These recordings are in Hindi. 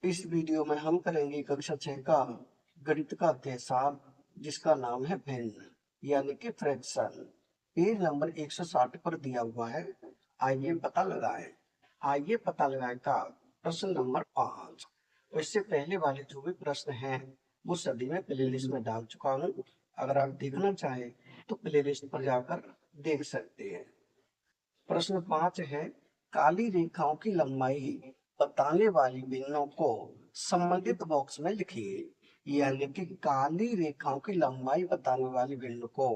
इस वीडियो में हम करेंगे कक्षा 6 का गणित का अध्याय 7 जिसका नाम है भिन्न यानी कि फ्रैक्शन। पेज नंबर 160 पर दिया हुआ है। आइए पता लगाएं का प्रश्न नंबर 5। इससे पहले वाले जो भी प्रश्न हैं वो सभी मैं प्लेलिस्ट में डाल चुका हूँ। अगर आप देखना चाहें तो प्लेलिस्ट पर जाकर देख सकते हैं। प्रश्न 5 है, काली रेखाओं की लंबाई बताने वाली बिंदुओं को संबंधित बॉक्स में लिखिए। यानी कि काली रेखाओं की लंबाई बताने वाली बिंदु को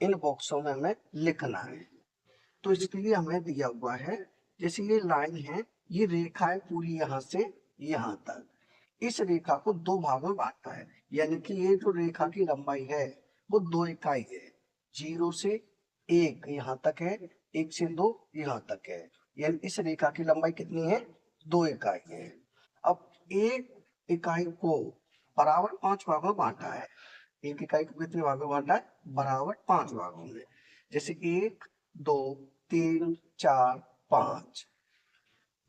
इन बॉक्सों में हमें लिखना है। तो इसके लिए हमें दिया हुआ है, जैसे ये लाइन है, ये रेखा है पूरी यहाँ से यहाँ तक। इस रेखा को दो भागों में बांटा है, यानी कि ये जो रेखा की लंबाई है वो 2 इकाई है। 0 से 1 यहाँ तक है, 1 से 2 यहाँ तक है। यानी इस रेखा की लंबाई कितनी है? 2 इकाई है। अब एक इकाई को बराबर 5 भागों में बांटा है। एक इकाई को कितने भागों में बांटा है? बराबर 5 भागों में। जैसे 1, 2, 3, 4, 5।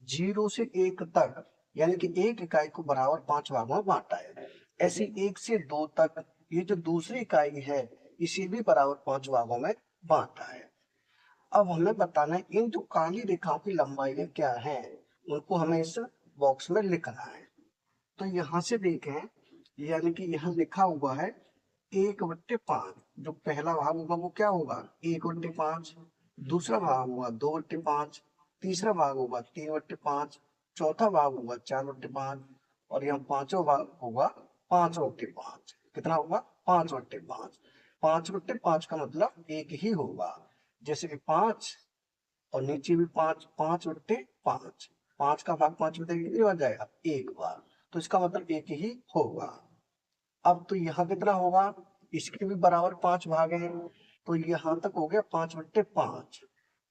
0 से 1 तक यानी कि एक इकाई को बराबर 5 भागों में बांटा है। ऐसे 1 से 2 तक ये जो दूसरी इकाई है इसे भी बराबर 5 भागों में बांटा है। अब हमें बताना है इन जो काली रेखाओं की लंबाई क्या है, उनको हमें इस बॉक्स में लिखना है। तो यहाँ से देखें, यानी कि यहाँ लिखा हुआ है 1/5। जो पहला भाग होगा वो क्या होगा? 1/5। दूसरा भाग होगा 2/5। तीसरा भाग होगा 3/5। चौथा भाग होगा 4/5 और यहाँ पांचवा भाग होगा 5/5। कितना होगा? 5/5। 5/5 का मतलब एक ही होगा। जैसे कि 5 और नीचे भी 5, 5/5। 5 का भाग 5 में कितनी बार जाएगा? एक बार। तो इसका मतलब एक ही होगा। अब तो यहाँ कितना होगा? इसके भी बराबर 5 भाग हैं, तो यहाँ तक हो गया 5/5।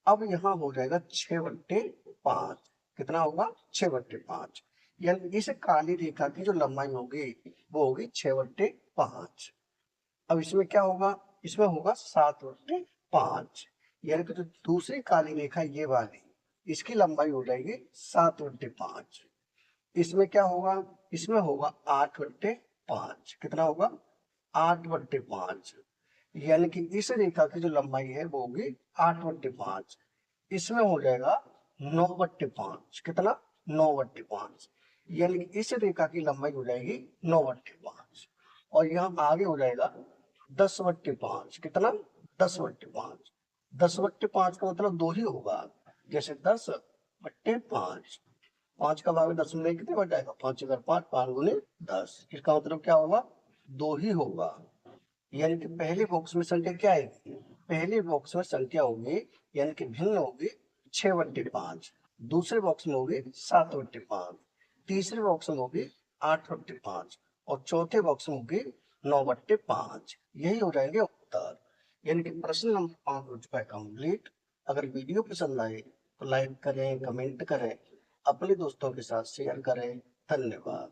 अब यहाँ हो जाएगा 6/5। कितना होगा? 6/5। यानी इस काली रेखा की जो लंबाई होगी वो होगी 6/5। अब इसमें क्या होगा? इसमें होगा 7/5। यानी कि जो दूसरी काली रेखा ये वाली, इसकी लंबाई हो जाएगी 7/5। इसमें क्या होगा? इसमें होगा 8/5। कितना होगा? 8/5। यानी कि इस रेखा की जो लंबाई है वो होगी 8/5। इसमें हो जाएगा 9/5। कितना? 9/5। यानी कि इस रेखा की लंबाई हो जाएगी 9/5 और यहाँ आगे हो जाएगा 10/5। कितना? 10/5। 10/5 का मतलब 2 ही होगा। जैसे 10/5। 5 का भाग 10 में कितने बच जाएगा? 5 अगर 5, 5 गुने 10। इसका मतलब क्या होगा? 2 ही होगा। यानी कि पहले बॉक्स में संख्या क्या आएगी? पहले बॉक्स में संख्या होगी यानी कि भिन्न होगी 6/5। दूसरे बॉक्स में होगी 7/5। तीसरे बॉक्स में होगी 8/5 और चौथे बॉक्स में होगी 9/5। यही हो जाएंगे उत्तर। यानी कि प्रश्न नंबर 5 हो चुका है कंप्लीट। अगर वीडियो पसंद आए तो लाइक करें, कमेंट करें, अपने दोस्तों के साथ शेयर करें। धन्यवाद।